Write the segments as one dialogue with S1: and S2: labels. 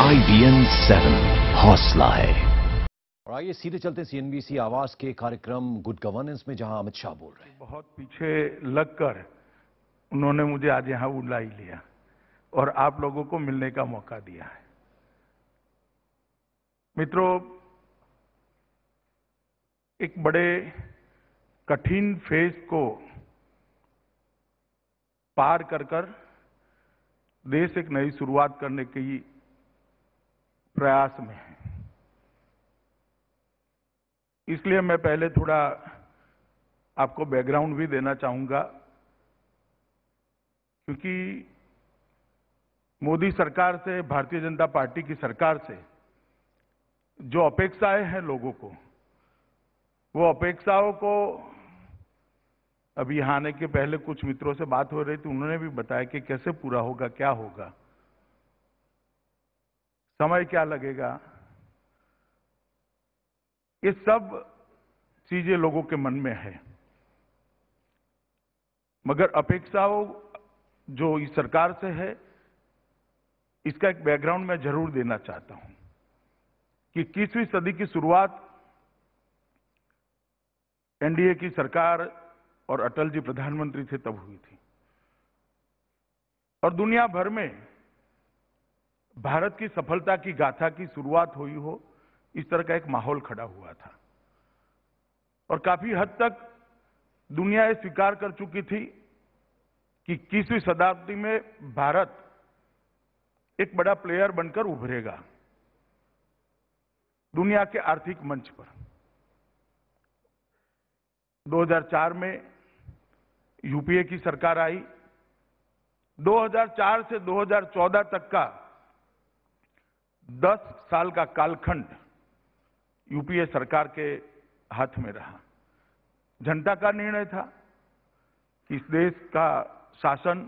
S1: IBN 7 हौसला है। और आइए सीधे चलते CNBC आवाज के कार्यक्रम गुड गवर्नेंस में, जहां अमित शाह बोल रहे हैं।
S2: बहुत पीछे लगकर उन्होंने मुझे आज यहां बुला ही लिया और आप लोगों को मिलने का मौका दिया है। मित्रों, एक बड़े कठिन फेज को पार कर देश एक नई शुरुआत करने की प्रयास में है। इसलिए मैं पहले थोड़ा आपको बैकग्राउंड भी देना चाहूंगा, क्योंकि मोदी सरकार से, भारतीय जनता पार्टी की सरकार से जो अपेक्षाएं हैं लोगों को, वो अपेक्षाओं को अभी यहां आने के पहले कुछ मित्रों से बात हो रही थी, उन्होंने भी बताया कि कैसे पूरा होगा, क्या होगा, समय क्या लगेगा। ये सब चीजें लोगों के मन में है, मगर अपेक्षाओं जो इस सरकार से है, इसका एक बैकग्राउंड मैं जरूर देना चाहता हूं कि 21वीं सदी की शुरुआत एनडीए की सरकार और अटल जी प्रधानमंत्री थे तब हुई थी, और दुनिया भर में भारत की सफलता की गाथा की शुरुआत हुई हो, इस तरह का एक माहौल खड़ा हुआ था। और काफी हद तक दुनिया ये स्वीकार कर चुकी थी कि 21वीं शताब्दी में भारत एक बड़ा प्लेयर बनकर उभरेगा दुनिया के आर्थिक मंच पर। 2004 में यूपीए की सरकार आई। 2004 से 2014 तक का 10 साल का कालखंड यूपीए सरकार के हाथ में रहा। जनता का निर्णय था कि इस देश का शासन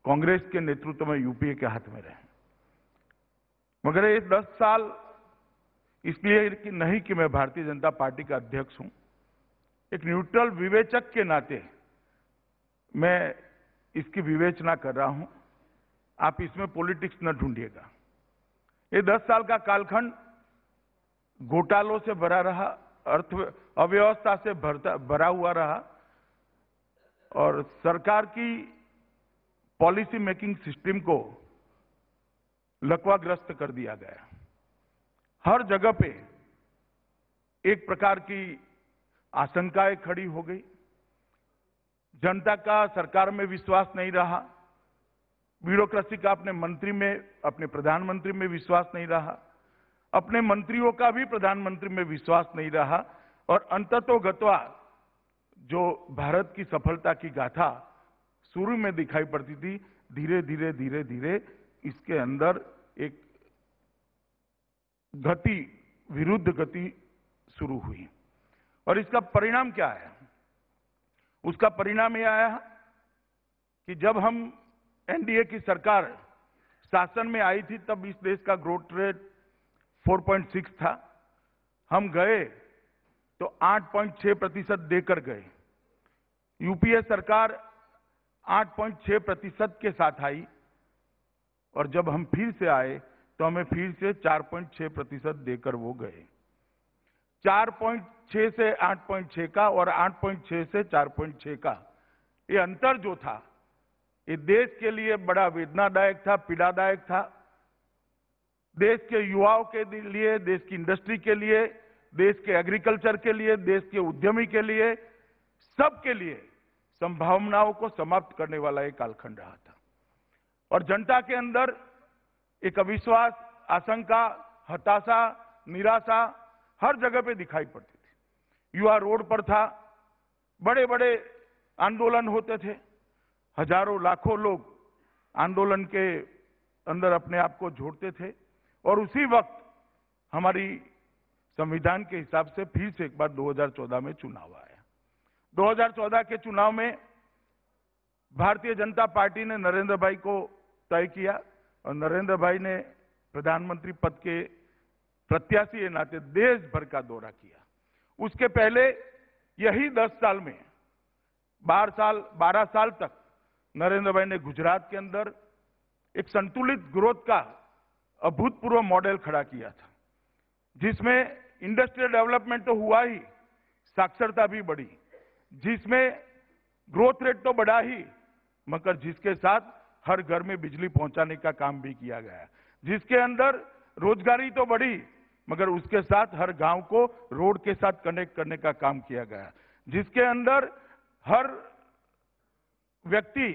S2: कांग्रेस के नेतृत्व में यूपीए के हाथ में रहे, मगर ये 10 साल इसलिए कि नहीं कि मैं भारतीय जनता पार्टी का अध्यक्ष हूं, एक न्यूट्रल विवेचक के नाते मैं इसकी विवेचना कर रहा हूं। आप इसमें पॉलिटिक्स न ढूंढिएगा। ये 10 साल का कालखंड घोटालों से भरा रहा, अव्यवस्था से भरा हुआ रहा, और सरकार की पॉलिसी मेकिंग सिस्टम को लकवाग्रस्त कर दिया गया। हर जगह पे एक प्रकार की आशंकाएं खड़ी हो गई। जनता का सरकार में विश्वास नहीं रहा, ब्यूरोक्रेसी का अपने मंत्री में, अपने प्रधानमंत्री में विश्वास नहीं रहा, अपने मंत्रियों का भी प्रधानमंत्री में विश्वास नहीं रहा, और अंततोगत्वा जो भारत की सफलता की गाथा शुरू में दिखाई पड़ती थी, धीरे धीरे धीरे धीरे इसके अंदर एक गति, विरुद्ध गति शुरू हुई। और इसका परिणाम क्या है? उसका परिणाम यह आया कि जब हम एनडीए की सरकार शासन में आई थी, तब इस देश का ग्रोथ रेट 4.6 था। हम गए तो 8.6% देकर गए। यूपीए सरकार 8.6% के साथ आई, और जब हम फिर से आए तो हमें फिर से 4.6% देकर वो गए। 4.6 से 8.6 का और 8.6 से 4.6 का ये अंतर जो था, ये देश के लिए बड़ा वेदनादायक था, पीड़ादायक था। देश के युवाओं के लिए, देश की इंडस्ट्री के लिए, देश के एग्रीकल्चर के लिए, देश के उद्यमी के लिए, सबके लिए संभावनाओं को समाप्त करने वाला एक कालखंड रहा था। और जनता के अंदर एक अविश्वास, आशंका, हताशा, निराशा हर जगह पे दिखाई पड़ती थी। युवा रोड पर था, बड़े बड़े आंदोलन होते थे, हजारों लाखों लोग आंदोलन के अंदर अपने आप को जोड़ते थे, और उसी वक्त हमारी संविधान के हिसाब से फिर से एक बार 2014 में चुनाव आया। 2014 के चुनाव में भारतीय जनता पार्टी ने नरेंद्र भाई को तय किया, और नरेंद्र भाई ने प्रधानमंत्री पद के प्रत्याशी के नाते देश भर का दौरा किया। उसके पहले यही 10 साल में 12 साल तक नरेंद्र भाई ने गुजरात के अंदर एक संतुलित ग्रोथ का अभूतपूर्व मॉडल खड़ा किया था, जिसमें इंडस्ट्रियल डेवलपमेंट तो हुआ ही, साक्षरता भी बढ़ी, जिसमें ग्रोथ रेट तो बढ़ा ही, मगर जिसके साथ हर घर में बिजली पहुंचाने का काम भी किया गया, जिसके अंदर रोजगारी तो बढ़ी, मगर उसके साथ हर गांव को रोड के साथ कनेक्ट करने का काम किया गया, जिसके अंदर हर व्यक्ति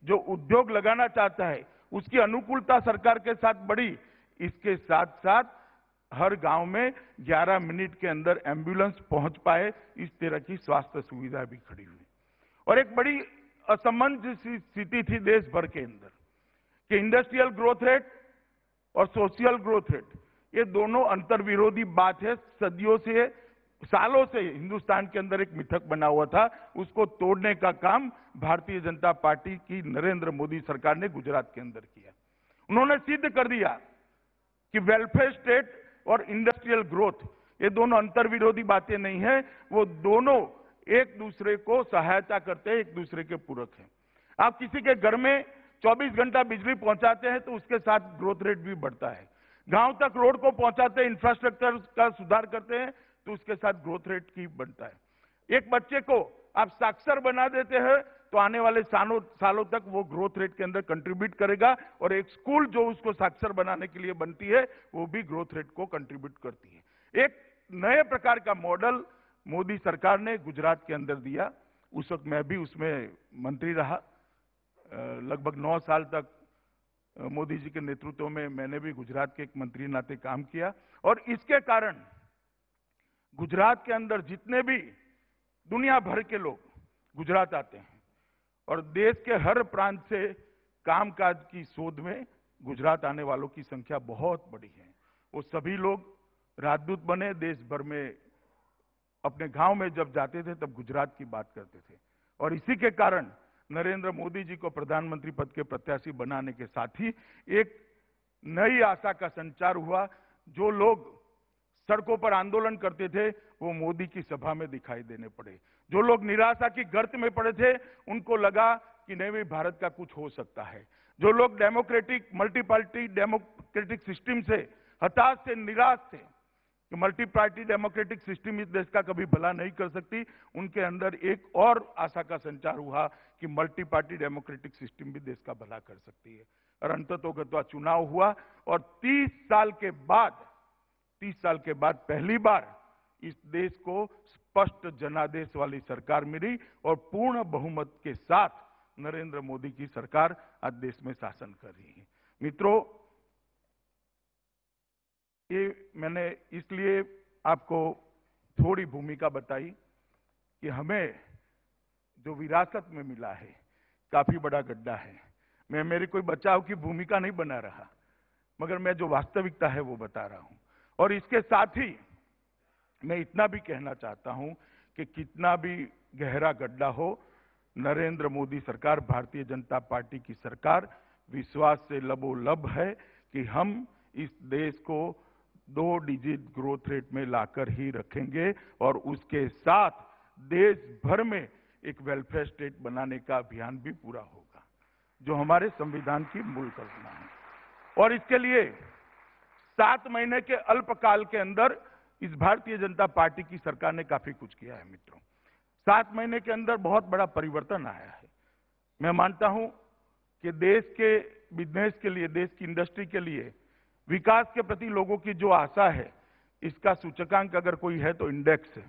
S2: जो उद्योग लगाना चाहता है उसकी अनुकूलता सरकार के साथ बढ़ी। इसके साथ साथ हर गांव में 11 मिनट के अंदर एम्बुलेंस पहुंच पाए, इस तरह की स्वास्थ्य सुविधा भी खड़ी हुई। और एक बड़ी असमंजस स्थिति थी देश भर के अंदर कि इंडस्ट्रियल ग्रोथ रेट और सोशल ग्रोथ रेट, ये दोनों अंतर्विरोधी बात है। सदियों से, सालों से हिंदुस्तान के अंदर एक मिथक बना हुआ था, उसको तोड़ने का काम भारतीय जनता पार्टी की नरेंद्र मोदी सरकार ने गुजरात के अंदर किया। उन्होंने सिद्ध कर दिया कि वेलफेयर स्टेट और इंडस्ट्रियल ग्रोथ, ये दोनों अंतर्विरोधी बातें नहीं है, वो दोनों एक दूसरे को सहायता करते हैं, एक दूसरे के पूरक हैं। आप किसी के घर में 24 घंटा बिजली पहुंचाते हैं तो उसके साथ ग्रोथ रेट भी बढ़ता है। गांव तक रोड को पहुंचाते हैं, इंफ्रास्ट्रक्चर का सुधार करते हैं तो उसके साथ ग्रोथ रेट की बढ़ता है। एक बच्चे को आप साक्षर बना देते हैं तो आने वाले सालों तक वो ग्रोथ रेट के अंदर कंट्रीब्यूट करेगा, और एक स्कूल जो उसको साक्षर बनाने के लिए बनती है वो भी ग्रोथ रेट को कंट्रीब्यूट करती है। एक नए प्रकार का मॉडल मोदी सरकार ने गुजरात के अंदर दिया। उस वक्त मैं भी उसमें मंत्री रहा, लगभग 9 साल तक मोदी जी के नेतृत्व में मैंने भी गुजरात के एक मंत्री नाते काम किया। और इसके कारण गुजरात के अंदर जितने भी दुनिया भर के लोग गुजरात आते हैं और देश के हर प्रांत से कामकाज की शोध में गुजरात आने वालों की संख्या बहुत बड़ी है। वो सभी लोग राजदूत बने, देश भर में अपने गांव में जब जाते थे तब गुजरात की बात करते थे। और इसी के कारण नरेंद्र मोदी जी को प्रधानमंत्री पद के प्रत्याशी बनाने के साथ ही एक नई आशा का संचार हुआ। जो लोग सड़कों पर आंदोलन करते थे वो मोदी की सभा में दिखाई देने पड़े। जो लोग निराशा की गर्त में पड़े थे उनको लगा कि नहीं, भी भारत का कुछ हो सकता है। जो लोग democratic, multi party democratic system से हताश थे, निराश थे कि मल्टी पार्टी डेमोक्रेटिक सिस्टम इस देश का कभी भला नहीं कर सकती, उनके अंदर एक और आशा का संचार हुआ कि मल्टी पार्टी डेमोक्रेटिक सिस्टम भी देश का भला कर सकती है। और अंततोगत्वा चुनाव हुआ और 30 साल के बाद पहली बार इस देश को स्पष्ट जनादेश वाली सरकार मिली और पूर्ण बहुमत के साथ नरेंद्र मोदी की सरकार आज देश में शासन कर रही है। मित्रों, ये मैंने इसलिए आपको थोड़ी भूमिका बताई कि हमें जो विरासत में मिला है काफी बड़ा गड्ढा है। मैं मेरी कोई बचाव की भूमिका नहीं बना रहा, मगर मैं जो वास्तविकता है वो बता रहा हूं। और इसके साथ ही मैं इतना भी कहना चाहता हूं कि कितना भी गहरा गड्ढा हो, नरेंद्र मोदी सरकार, भारतीय जनता पार्टी की सरकार विश्वास से लबोलब है कि हम इस देश को 2 डिजिट ग्रोथ रेट में लाकर ही रखेंगे और उसके साथ देश भर में एक वेलफेयर स्टेट बनाने का अभियान भी पूरा होगा, जो हमारे संविधान की मूल कल्पना है। और इसके लिए 7 महीने के अल्पकाल के अंदर इस भारतीय जनता पार्टी की सरकार ने काफी कुछ किया है। मित्रों, 7 महीने के अंदर बहुत बड़ा परिवर्तन आया है। मैं मानता हूं कि देश के बिजनेस के लिए, देश की इंडस्ट्री के लिए, विकास के प्रति लोगों की जो आशा है, इसका सूचकांक अगर कोई है तो इंडेक्स है।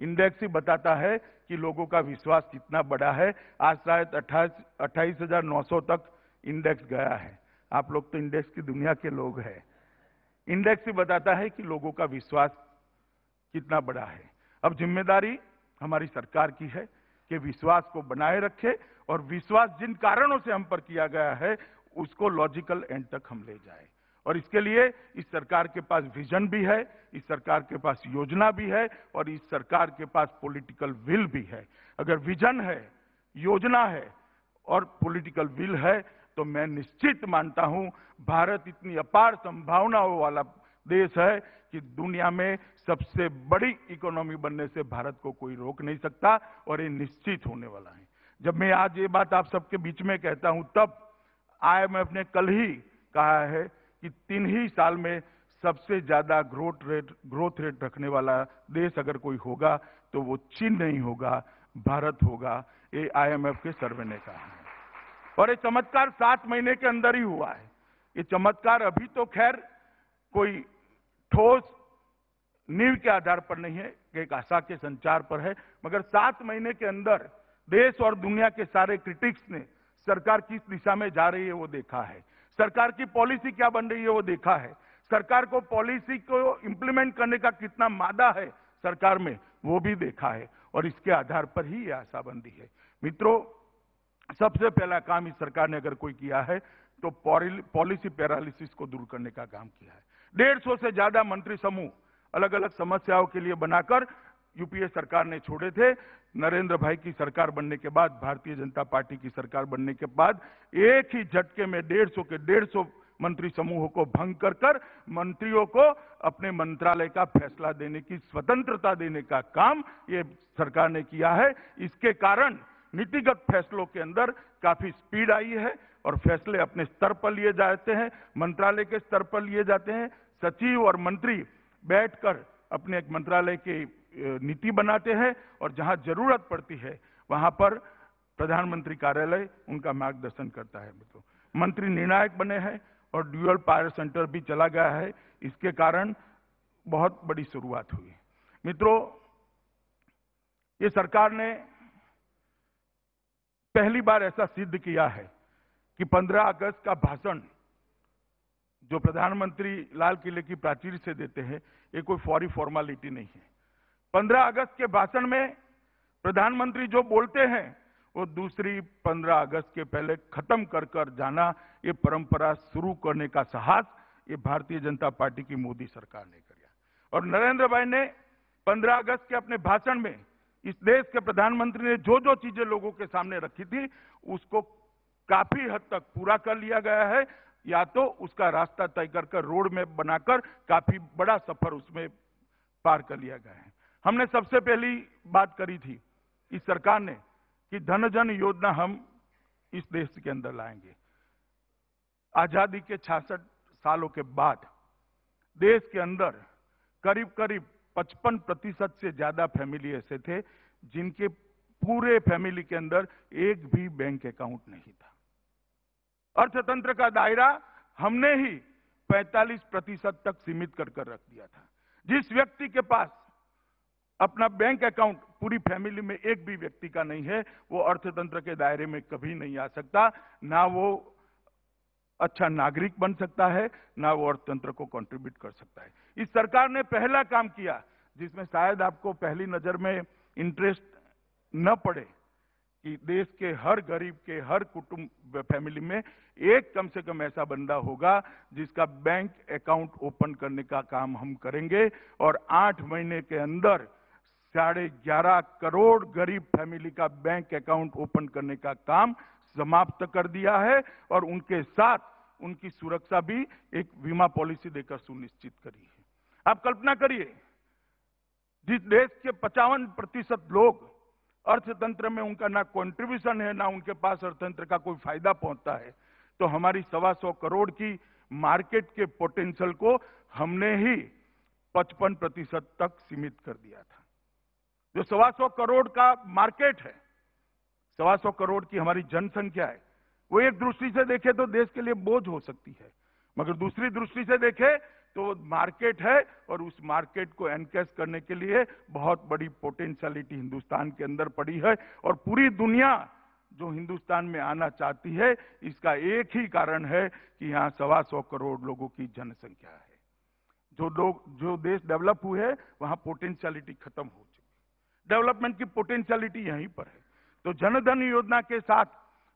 S2: इंडेक्स ही बताता है कि लोगों का विश्वास कितना बड़ा है। आज शायद 28,900 तक इंडेक्स गया है। आप लोग तो इंडेक्स की दुनिया के लोग हैं। इंडेक्स ही बताता है कि लोगों का विश्वास कितना बड़ा है। अब जिम्मेदारी हमारी सरकार की है कि विश्वास को बनाए रखे और विश्वास जिन कारणों से हम पर किया गया है उसको लॉजिकल एंड तक हम ले जाए। और इसके लिए इस सरकार के पास विजन भी है, इस सरकार के पास योजना भी है और इस सरकार के पास पॉलिटिकल विल भी है। अगर विजन है, योजना है और पॉलिटिकल विल है तो मैं निश्चित मानता हूं भारत इतनी अपार संभावनाओं वाला देश है कि दुनिया में सबसे बड़ी इकोनॉमी बनने से भारत को कोई रोक नहीं सकता, और ये निश्चित होने वाला है। जब मैं आज ये बात आप सबके बीच में कहता हूं तब IMF ने कल ही कहा है कि 3 ही साल में सबसे ज्यादा ग्रोथ रेट रखने वाला देश अगर कोई होगा तो वो चीन नहीं होगा, भारत होगा। ये IMF के सर्वे ने कहा है। और ये चमत्कार 7 महीने के अंदर ही हुआ है। ये चमत्कार अभी तो खैर कोई ठोस नींव के आधार पर नहीं है, एक आशा के संचार पर है, मगर 7 महीने के अंदर देश और दुनिया के सारे क्रिटिक्स ने सरकार किस दिशा में जा रही है वो देखा है, सरकार की पॉलिसी क्या बन रही है वो देखा है, सरकार को पॉलिसी को इंप्लीमेंट करने का कितना मादा है सरकार में वो भी देखा है, और इसके आधार पर ही यह आशाबंदी है। मित्रों, सबसे पहला काम इस सरकार ने अगर कोई किया है तो पॉलिसी पैरालिसिस को दूर करने का काम किया है। 150 से ज्यादा मंत्री समूह अलग अलग समस्याओं के लिए बनाकर यूपीए सरकार ने छोड़े थे। नरेंद्र भाई की सरकार बनने के बाद, भारतीय जनता पार्टी की सरकार बनने के बाद एक ही झटके में 150 के 150 मंत्री समूहों को भंग कर मंत्रियों को अपने मंत्रालय का फैसला देने की स्वतंत्रता देने का काम ये सरकार ने किया है। इसके कारण नीतिगत फैसलों के अंदर काफी स्पीड आई है और फैसले अपने स्तर पर लिए जाते हैं, मंत्रालय के स्तर पर लिए जाते हैं। सचिव और मंत्री बैठकर अपने एक मंत्रालय की नीति बनाते हैं और जहां जरूरत पड़ती है वहां पर प्रधानमंत्री कार्यालय उनका मार्गदर्शन करता है। मंत्री निर्णायक बने हैं और ड्यूअल पावर सेंटर भी चला गया है। इसके कारण बहुत बड़ी शुरुआत हुई। मित्रों, ये सरकार ने पहली बार ऐसा सिद्ध किया है कि 15 अगस्त का भाषण जो प्रधानमंत्री लाल किले की प्राचीर से देते हैं, ये कोई फॉर्मेलिटी नहीं है। 15 अगस्त के भाषण में प्रधानमंत्री जो बोलते हैं वो दूसरी 15 अगस्त के पहले खत्म कर जाना, ये परंपरा शुरू करने का साहस ये भारतीय जनता पार्टी की मोदी सरकार ने किया। और नरेंद्र भाई ने 15 अगस्त के अपने भाषण में इस देश के प्रधानमंत्री ने जो जो चीजें लोगों के सामने रखी थी उसको काफी हद तक पूरा कर लिया गया है, या तो उसका रास्ता तय कर रोड मैप बनाकर काफी बड़ा सफर उसमें पार कर लिया गया है। हमने सबसे पहली बात करी थी इस सरकार ने कि धन जन योजना हम इस देश के अंदर लाएंगे। आजादी के 66 सालों के बाद देश के अंदर करीब करीब 55% से ज्यादा फैमिली ऐसे थे जिनके पूरे फैमिली के अंदर एक भी बैंक अकाउंट नहीं था। अर्थतंत्र का दायरा हमने ही 45% तक सीमित कर रख दिया था। जिस व्यक्ति के पास अपना बैंक अकाउंट पूरी फैमिली में एक भी व्यक्ति का नहीं है, वो अर्थतंत्र के दायरे में कभी नहीं आ सकता, ना वो अच्छा नागरिक बन सकता है, ना वो अर्थतंत्र को कंट्रीब्यूट कर सकता है। इस सरकार ने पहला काम किया जिसमें शायद आपको पहली नजर में इंटरेस्ट न पड़े कि देश के हर गरीब के हर कुटुंब फैमिली में एक कम से कम ऐसा बंदा होगा जिसका बैंक अकाउंट ओपन करने का काम हम करेंगे। और 8 महीने के अंदर 11.5 करोड़ गरीब फैमिली का बैंक अकाउंट ओपन करने का काम समाप्त कर दिया है और उनके साथ उनकी सुरक्षा भी एक बीमा पॉलिसी देकर सुनिश्चित करी है। आप कल्पना करिए, जिस देश के 55% लोग अर्थतंत्र में उनका ना कंट्रीब्यूशन है, ना उनके पास अर्थतंत्र का कोई फायदा पहुंचता है, तो हमारी 125 करोड़ की मार्केट के पोटेंशियल को हमने ही 55% तक सीमित कर दिया था। जो 125 करोड़ का मार्केट है, 125 करोड़ की हमारी जनसंख्या है, वो एक दृष्टि से देखे तो देश के लिए बोझ हो सकती है, मगर दूसरी दृष्टि से देखे तो मार्केट है और उस मार्केट को एनकैश करने के लिए बहुत बड़ी पोटेंशियलिटी हिंदुस्तान के अंदर पड़ी है। और पूरी दुनिया जो हिंदुस्तान में आना चाहती है, इसका एक ही कारण है कि यहाँ 125 करोड़ लोगों की जनसंख्या है। जो देश डेवलप हुए हैं वहां पोटेंशियलिटी खत्म हो चुकी है, डेवलपमेंट की पोटेंशियलिटी यहीं पर है। तो जनधन योजना के साथ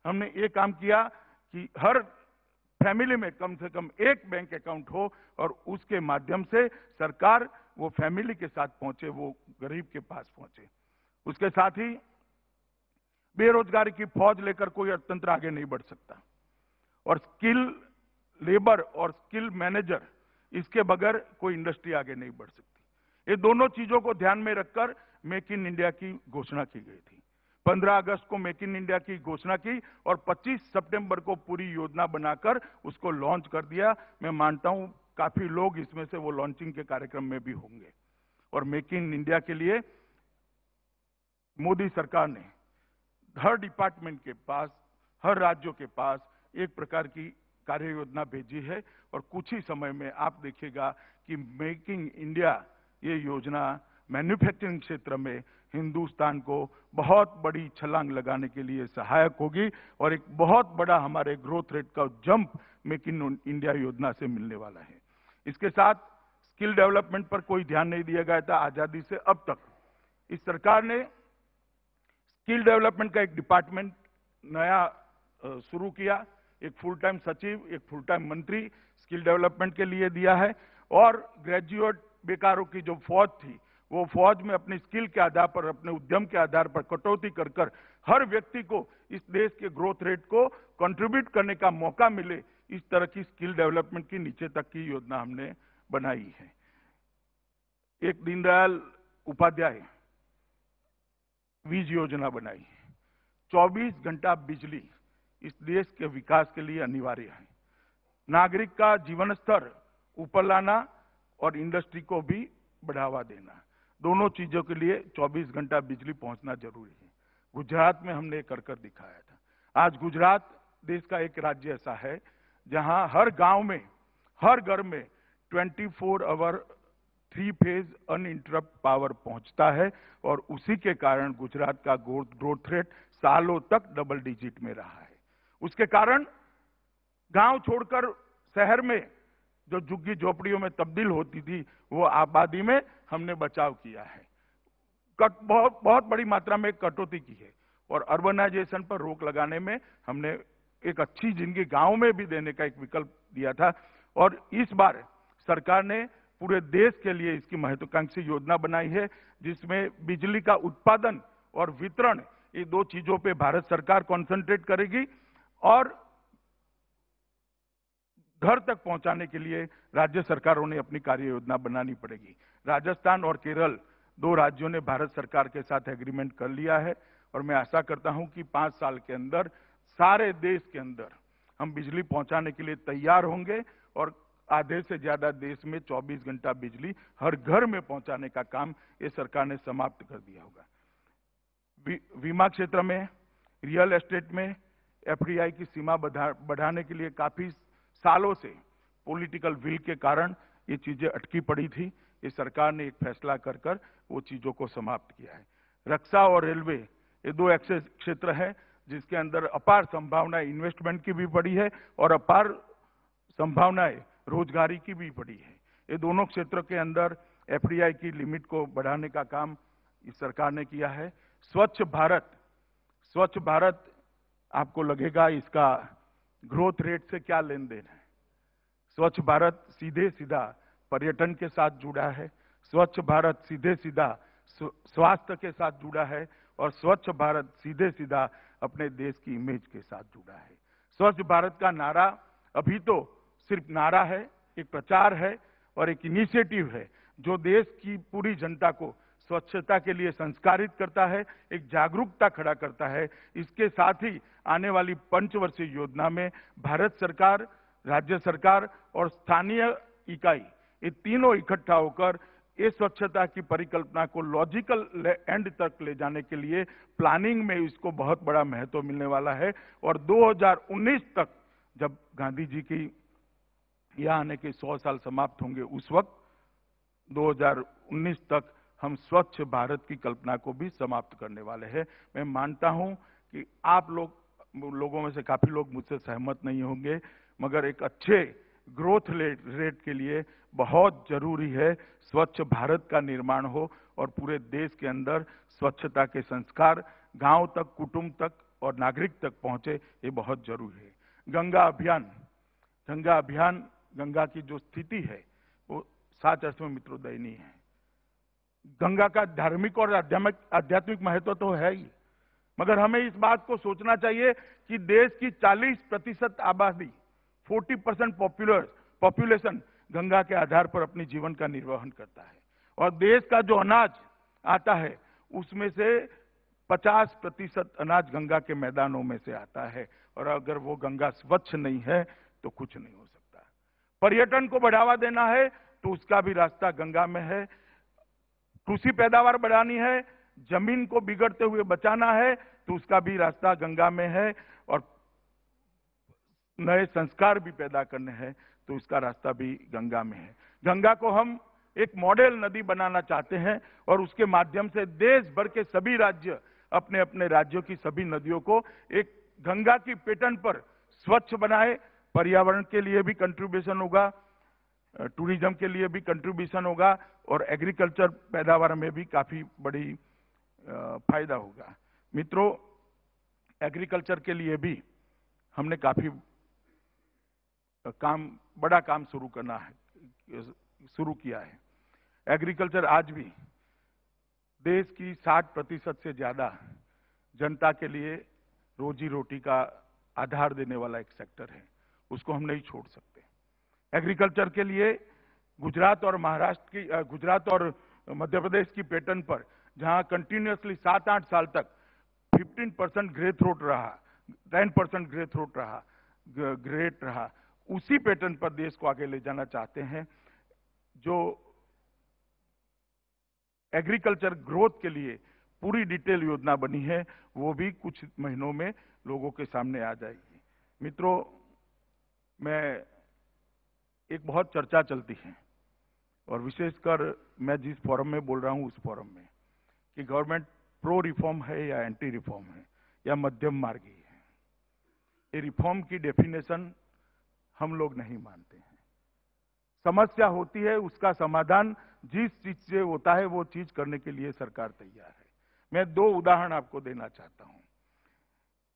S2: हमने ये काम किया कि हर फैमिली में कम से कम एक बैंक अकाउंट हो और उसके माध्यम से सरकार वो फैमिली के साथ पहुंचे, वो गरीब के पास पहुंचे। उसके साथ ही बेरोजगारी की फौज लेकर कोई अर्थतंत्र आगे नहीं बढ़ सकता और स्किल लेबर और स्किल मैनेजर, इसके बगैर कोई इंडस्ट्री आगे नहीं बढ़ सकती। ये दोनों चीजों को ध्यान में रखकर मेक इन इंडिया की घोषणा की गई थी। 15 अगस्त को मेक इन इंडिया की घोषणा की और 25 सितंबर को पूरी योजना बनाकर उसको लॉन्च कर दिया। मैं मानता हूं काफी लोग इसमें से वो लॉन्चिंग के कार्यक्रम में भी होंगे। और मेक इन इंडिया के लिए मोदी सरकार ने हर डिपार्टमेंट के पास, हर राज्यों के पास एक प्रकार की कार्य योजना भेजी है और कुछ ही समय में आप देखिएगा कि मेकिंग इंडिया ये योजना मैन्युफैक्चरिंग क्षेत्र में हिंदुस्तान को बहुत बड़ी छलांग लगाने के लिए सहायक होगी और एक बहुत बड़ा हमारे ग्रोथ रेट का जंप मेक इन इंडिया योजना से मिलने वाला है। इसके साथ स्किल डेवलपमेंट पर कोई ध्यान नहीं दिया गया था आजादी से अब तक। इस सरकार ने स्किल डेवलपमेंट का एक डिपार्टमेंट नया शुरू किया, एक फुल टाइम सचिव, एक फुल टाइम मंत्री स्किल डेवलपमेंट के लिए दिया है और ग्रेजुएट बेकारों की जो फौज थी वो फौज में अपनी स्किल के आधार पर, अपने उद्यम के आधार पर कटौती कर कर हर व्यक्ति को इस देश के ग्रोथ रेट को कंट्रीब्यूट करने का मौका मिले, इस तरह की स्किल डेवलपमेंट की नीचे तक की योजना हमने बनाई है। एक दीनदयाल उपाध्याय वीज योजना बनाई है। 24 घंटा बिजली इस देश के विकास के लिए अनिवार्य है। नागरिक का जीवन स्तर ऊपर लाना और इंडस्ट्री को भी बढ़ावा देना, दोनों चीजों के लिए 24 घंटा बिजली पहुंचना जरूरी है। गुजरात में हमने कर कर दिखाया था। आज गुजरात देश का एक राज्य ऐसा है जहां हर गांव में, हर घर में 24 आवर 3 फेज अनइंटरप्ट पावर पहुंचता है और उसी के कारण गुजरात का ग्रोथ रेट सालों तक डबल डिजिट में रहा है। उसके कारण गांव छोड़कर शहर में जो झुग्गी झोपड़ियों में तब्दील होती थी वो आबादी में हमने बचाव किया है। बहुत बड़ी मात्रा में कटौती की है और अर्बनाइजेशन पर रोक लगाने में हमने एक अच्छी जिंदगी गांव में भी देने का एक विकल्प दिया था। और इस बार सरकार ने पूरे देश के लिए इसकी महत्वाकांक्षी योजना बनाई है जिसमें बिजली का उत्पादन और वितरण, ये दो चीजों पे भारत सरकार कॉन्सेंट्रेट करेगी और घर तक पहुंचाने के लिए राज्य सरकारों ने अपनी कार्य योजना बनानी पड़ेगी। राजस्थान और केरल, दो राज्यों ने भारत सरकार के साथ एग्रीमेंट कर लिया है और मैं आशा करता हूं कि 5 साल के अंदर सारे देश के अंदर हम बिजली पहुंचाने के लिए तैयार होंगे और आधे से ज्यादा देश में 24 घंटा बिजली हर घर में पहुंचाने का काम ये सरकार ने समाप्त कर दिया होगा। बीमा क्षेत्र में, रियल एस्टेट में एफडीआई की सीमा बढ़ाने के लिए काफी सालों से पॉलिटिकल विल के कारण ये चीजें अटकी पड़ी थी। ये सरकार ने एक फैसला कर कर वो चीजों को समाप्त किया है। रक्षा और रेलवे, ये दो ऐसे क्षेत्र हैं जिसके अंदर अपार संभावनाएं इन्वेस्टमेंट की भी पड़ी है और अपार संभावनाएं रोजगारी की भी पड़ी है। ये दोनों क्षेत्रों के अंदर एफडीआई की लिमिट को बढ़ाने का काम इस सरकार ने किया है। स्वच्छ भारत आपको लगेगा इसका ग्रोथ रेट से क्या लेन देन है। स्वच्छ भारत सीधे सीधा पर्यटन के साथ जुड़ा है, स्वच्छ भारत सीधे सीधा स्वास्थ्य के साथ जुड़ा है और स्वच्छ भारत सीधे सीधा अपने देश की इमेज के साथ जुड़ा है। स्वच्छ भारत का नारा अभी तो सिर्फ नारा है, एक प्रचार है और एक इनिशिएटिव है जो देश की पूरी जनता को स्वच्छता के लिए संस्कारित करता है, एक जागरूकता खड़ा करता है। इसके साथ ही आने वाली पंचवर्षीय योजना में भारत सरकार, राज्य सरकार और स्थानीय इकाई, ये तीनों इकट्ठा होकर इस स्वच्छता की परिकल्पना को लॉजिकल एंड तक ले जाने के लिए प्लानिंग में इसको बहुत बड़ा महत्व मिलने वाला है। और 2019 तक जब गांधी जी की यहाँ आने के 100 साल समाप्त होंगे, उस वक्त 2019 तक हम स्वच्छ भारत की कल्पना को भी समाप्त करने वाले हैं। मैं मानता हूं कि आप लोगों में से काफी लोग मुझसे सहमत नहीं होंगे, मगर एक अच्छे ग्रोथ रेट के लिए बहुत जरूरी है स्वच्छ भारत का निर्माण हो और पूरे देश के अंदर स्वच्छता के संस्कार गांव तक, कुटुंब तक और नागरिक तक पहुंचे, ये बहुत जरूरी है। गंगा अभियान, गंगा की जो स्थिति है वो सच अर्थ में मित्रों दयनीय है। गंगा का धार्मिक और आध्यात्मिक महत्व तो है ही, मगर हमें इस बात को सोचना चाहिए कि देश की 40% आबादी, 40% पॉपुलेशन गंगा के आधार पर अपने जीवन का निर्वहन करता है और देश का जो अनाज आता है उसमें से 50% अनाज गंगा के मैदानों में से आता है, और अगर वो गंगा स्वच्छ नहीं है तो कुछ नहीं हो सकता। पर्यटन को बढ़ावा देना है तो उसका भी रास्ता गंगा में है। कृषि पैदावार बढ़ानी है, जमीन को बिगड़ते हुए बचाना है तो उसका भी रास्ता गंगा में है, और नए संस्कार भी पैदा करने हैं तो उसका रास्ता भी गंगा में है। गंगा को हम एक मॉडल नदी बनाना चाहते हैं और उसके माध्यम से देश भर के सभी राज्य अपने अपने राज्यों की सभी नदियों को एक गंगा की पैटर्न पर स्वच्छ बनाए। पर्यावरण के लिए भी कंट्रीब्यूशन होगा, टूरिज्म के लिए भी कंट्रीब्यूशन होगा, और एग्रीकल्चर पैदावार में भी काफी बड़ी फायदा होगा। मित्रों, एग्रीकल्चर के लिए भी हमने काफी बड़ा काम शुरू किया है। एग्रीकल्चर आज भी देश की 60% से ज्यादा जनता के लिए रोजी रोटी का आधार देने वाला एक सेक्टर है, उसको हम नहीं छोड़ सकते। एग्रीकल्चर के लिए गुजरात और मध्य प्रदेश की पैटर्न पर, जहां कंटिन्यूअसली 7-8 साल तक 15% ग्रेथ रेट रहा, 10% ग्रेट रहा, उसी पैटर्न पर देश को आगे ले जाना चाहते हैं। जो एग्रीकल्चर ग्रोथ के लिए पूरी डिटेल योजना बनी है, वो भी कुछ महीनों में लोगों के सामने आ जाएगी। मित्रों, एक बहुत चर्चा चलती है, और विशेषकर मैं जिस फोरम में बोल रहा हूं उस फोरम में, कि गवर्नमेंट प्रो रिफॉर्म है या एंटी रिफॉर्म है या मध्यम मार्गी है। ये रिफॉर्म की डेफिनेशन हम लोग नहीं मानते हैं। समस्या होती है, उसका समाधान जिस चीज से होता है वो चीज करने के लिए सरकार तैयार है। मैं 2 उदाहरण आपको देना चाहता हूं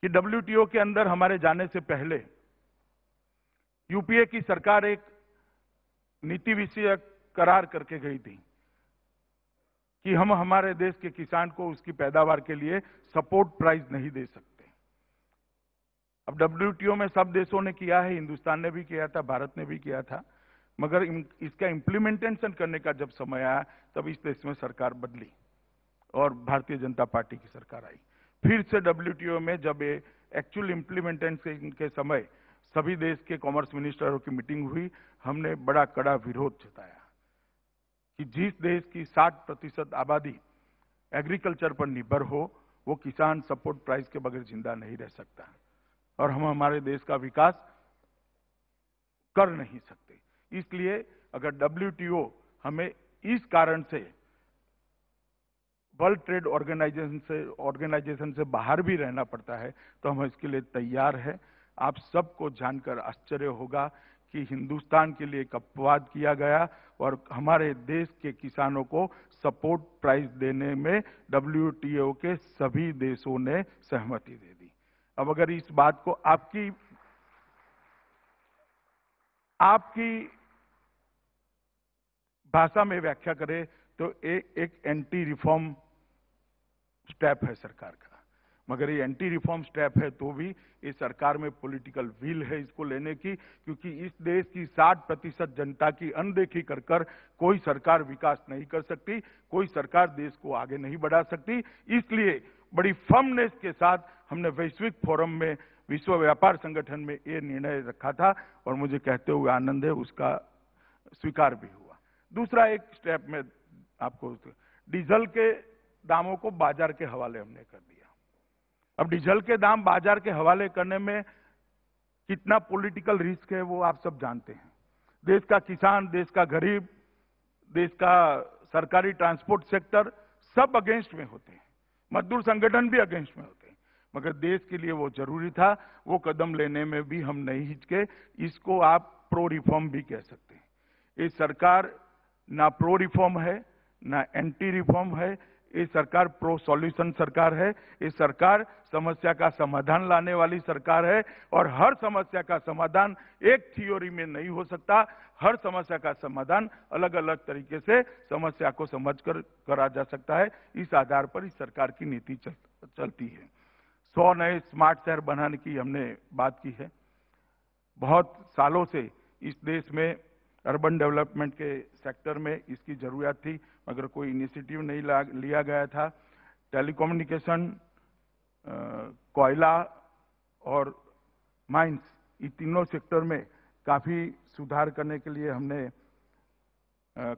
S2: कि WTO के अंदर हमारे जाने से पहले यूपीए की सरकार एक नीति विषयक करार करके गई थी कि हम हमारे देश के किसान को उसकी पैदावार के लिए सपोर्ट प्राइस नहीं दे सकते। अब WTO में सब देशों ने किया है, हिंदुस्तान ने भी किया था, भारत ने भी किया था, मगर इसका इंप्लीमेंटेशन करने का जब समय आया तब इस देश में सरकार बदली और भारतीय जनता पार्टी की सरकार आई। फिर से WTO में जब ये एक्चुअल इंप्लीमेंटेशन के समय सभी देश के कॉमर्स मिनिस्टरों की मीटिंग हुई, हमने बड़ा कड़ा विरोध जताया कि जिस देश की 60% आबादी एग्रीकल्चर पर निर्भर हो, वो किसान सपोर्ट प्राइस के बगैर जिंदा नहीं रह सकता, और हम हमारे देश का विकास कर नहीं सकते। इसलिए अगर WTO हमें इस कारण से वर्ल्ड ट्रेड ऑर्गेनाइजेशन से बाहर भी रहना पड़ता है तो हम इसके लिए तैयार हैं। आप सबको जानकर आश्चर्य होगा कि हिंदुस्तान के लिए एक अपवाद किया गया और हमारे देश के किसानों को सपोर्ट प्राइस देने में WTO के सभी देशों ने सहमति दे दी। अब अगर इस बात को आपकी भाषा में व्याख्या करें तो एक एंटी रिफॉर्म स्टेप है सरकार का, मगर ये एंटी रिफॉर्म स्टेप है तो भी ये सरकार में पॉलिटिकल विल है इसको लेने की, क्योंकि इस देश की 60% जनता की अनदेखी कर कर कोई सरकार विकास नहीं कर सकती, कोई सरकार देश को आगे नहीं बढ़ा सकती। इसलिए बड़ी फर्मनेस के साथ हमने वैश्विक फोरम में, विश्व व्यापार संगठन में ये निर्णय रखा था और मुझे कहते हुए आनंद है उसका स्वीकार भी हुआ। दूसरा एक स्टेप में आपको, डीजल के दामों को बाजार के हवाले हमने कर दिया। अब डीजल के दाम बाजार के हवाले करने में कितना पॉलिटिकल रिस्क है वो आप सब जानते हैं। देश का किसान, देश का गरीब, देश का सरकारी ट्रांसपोर्ट सेक्टर सब अगेंस्ट में होते हैं, मजदूर संगठन भी अगेंस्ट में होते हैं, मगर देश के लिए वो जरूरी था, वो कदम लेने में भी हम नहीं हिचके। इसको आप प्रो रिफॉर्म भी कह सकते हैं। ये सरकार ना प्रो रिफॉर्म है ना एंटी रिफॉर्म है, ये सरकार प्रो सॉल्यूशन सरकार है। ये सरकार समस्या का समाधान लाने वाली सरकार है, और हर समस्या का समाधान एक थ्योरी में नहीं हो सकता। हर समस्या का समाधान अलग अलग तरीके से समस्या को समझकर करा जा सकता है। इस आधार पर इस सरकार की नीति चलती है। 100 नए स्मार्ट शहर बनाने की हमने बात की है। बहुत सालों से इस देश में अर्बन डेवलपमेंट के सेक्टर में इसकी जरूरत थी, मगर कोई इनिशिएटिव नहीं लिया गया था। टेलीकम्युनिकेशन, कोयला और माइंस, ये तीनों सेक्टर में काफी सुधार करने के लिए हमने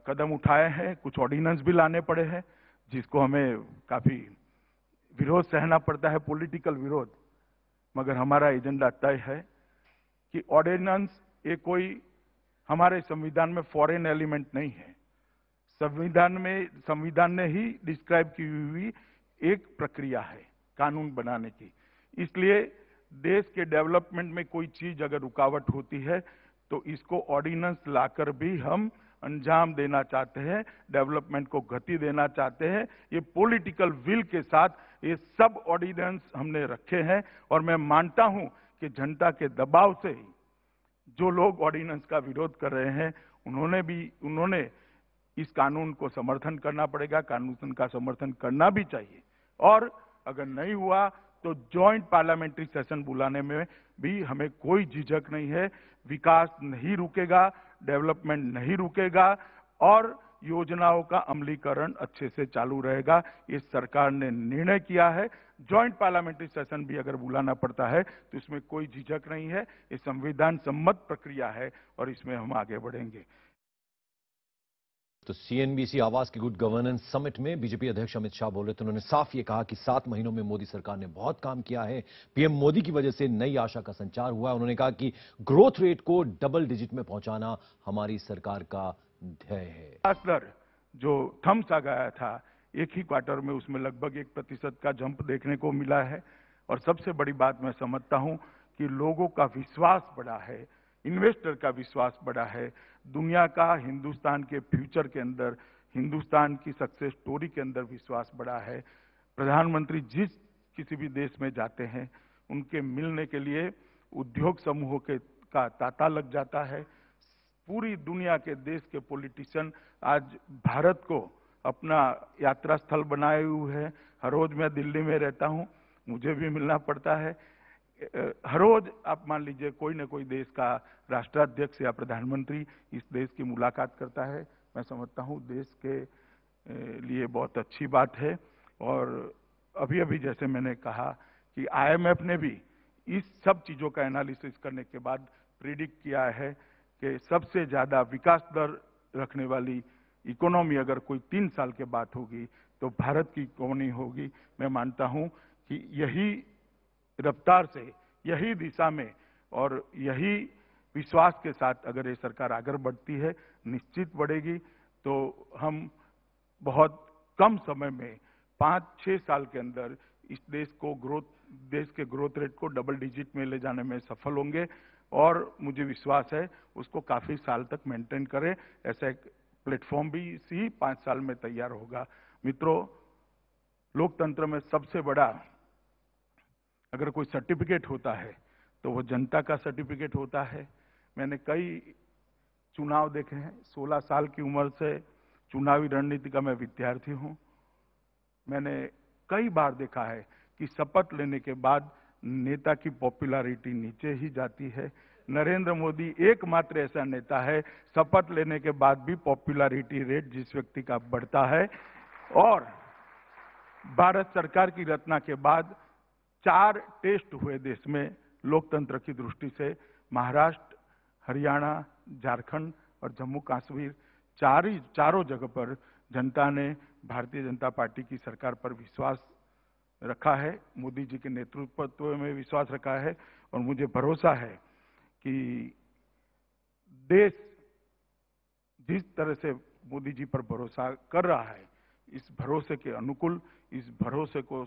S2: कदम उठाए हैं। कुछ ऑर्डिनेंस भी लाने पड़े हैं, जिसको हमें काफी विरोध सहना पड़ता है, पॉलिटिकल विरोध, मगर हमारा एजेंडा तय है कि ऑर्डिनेंस ये कोई हमारे संविधान में फॉरेन एलिमेंट नहीं है। संविधान ने ही डिस्क्राइब की हुई एक प्रक्रिया है कानून बनाने की। इसलिए देश के डेवलपमेंट में कोई चीज अगर रुकावट होती है तो इसको ऑर्डिनेंस लाकर भी हम अंजाम देना चाहते हैं, डेवलपमेंट को गति देना चाहते हैं। ये पॉलिटिकल विल के साथ ये सब ऑर्डिनेंस हमने रखे हैं और मैं मानता हूं कि जनता के दबाव से ही जो लोग ऑर्डिनेंस का विरोध कर रहे हैं उन्होंने इस कानून को समर्थन करना पड़ेगा, कानून का समर्थन करना भी चाहिए। और अगर नहीं हुआ तो जॉइंट पार्लियामेंट्री सेशन बुलाने में भी हमें कोई झिझक नहीं है। विकास नहीं रुकेगा, डेवलपमेंट नहीं रुकेगा और योजनाओं का अमलीकरण अच्छे से चालू रहेगा। ये सरकार ने निर्णय किया है। जॉइंट पार्लियामेंट्री सेशन भी अगर बुलाना पड़ता है तो इसमें कोई झिझक नहीं है। ये संविधान सम्मत प्रक्रिया है और इसमें हम आगे बढ़ेंगे।
S1: तो सीएनबीसी आवास की गुड गवर्नेंस समिट में बीजेपी अध्यक्ष अमित शाह बोले तो उन्होंने साफ ये कहा कि 7 महीनों में मोदी सरकार ने बहुत काम किया है। पीएम मोदी की वजह से नई आशा का संचार हुआ है। उन्होंने कहा कि ग्रोथ रेट को डबल डिजिट में पहुंचाना हमारी सरकार का ध्येय है।
S2: विकास दर जो थम सा गया था एक ही क्वार्टर में, उसमें लगभग 1% का जंप देखने को मिला है। और सबसे बड़ी बात मैं समझता हूं कि लोगों का विश्वास बढ़ा है, इन्वेस्टर का विश्वास बढ़ा है, दुनिया का हिंदुस्तान के फ्यूचर के अंदर, हिंदुस्तान की सक्सेस स्टोरी के अंदर विश्वास बढ़ा है। प्रधानमंत्री जिस किसी भी देश में जाते हैं उनके मिलने के लिए उद्योग समूहों का तांता लग जाता है। पूरी दुनिया के देश के पॉलिटिशियन आज भारत को अपना यात्रा स्थल बनाए हुए हैं। हर रोज मैं दिल्ली में रहता हूं, मुझे भी मिलना पड़ता है। हर रोज आप मान लीजिए कोई न कोई देश का राष्ट्राध्यक्ष या प्रधानमंत्री इस देश की मुलाकात करता है। मैं समझता हूं देश के लिए बहुत अच्छी बात है। और अभी अभी जैसे मैंने कहा कि आईएमएफ ने भी इस सब चीजों का एनालिसिस करने के बाद प्रिडिक्ट किया है कि सबसे ज्यादा विकास दर रखने वाली इकोनॉमी अगर कोई 3 साल के बाद होगी तो भारत की इकोनॉमी होगी। मैं मानता हूं कि यही रफ्तार से, यही दिशा में और यही विश्वास के साथ अगर ये सरकार आगे बढ़ती है, निश्चित बढ़ेगी, तो हम बहुत कम समय में 5-6 साल के अंदर इस देश के ग्रोथ रेट को डबल डिजिट में ले जाने में सफल होंगे। और मुझे विश्वास है उसको काफी साल तक मेंटेन करें। ऐसा एक प्लेटफॉर्म भी इसी 5 साल में तैयार होगा। मित्रों, लोकतंत्र में सबसे बड़ा अगर कोई सर्टिफिकेट होता है तो वो जनता का सर्टिफिकेट होता है। मैंने कई चुनाव देखे हैं। 16 साल की उम्र से चुनावी रणनीति का मैं विद्यार्थी हूं। मैंने कई बार देखा है कि शपथ लेने के बाद नेता की पॉपुलैरिटी नीचे ही जाती है। नरेंद्र मोदी एकमात्र ऐसा नेता है शपथ लेने के बाद भी पॉपुलैरिटी रेट जिस व्यक्ति का बढ़ता है। और भारत सरकार की रचना के बाद 4 टेस्ट हुए देश में लोकतंत्र की दृष्टि से। महाराष्ट्र, हरियाणा, झारखंड और जम्मू कश्मीर चारों जगह पर जनता ने भारतीय जनता पार्टी की सरकार पर विश्वास रखा है, मोदी जी के नेतृत्व में विश्वास रखा है। और मुझे भरोसा है कि देश जिस तरह से मोदी जी पर भरोसा कर रहा है, इस भरोसे के अनुकूल, इस भरोसे को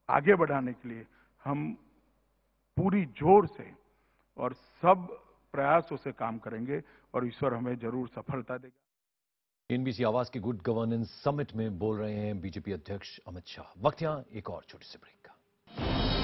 S2: आगे बढ़ाने के लिए हम पूरी जोर से और सब प्रयासों से काम करेंगे और ईश्वर हमें जरूर सफलता देगा।
S1: सीएनबीसी आवास की गुड गवर्नेंस समिट में बोल रहे हैं बीजेपी अध्यक्ष अमित शाह। वक्त यहां एक और छोटे से ब्रेक का।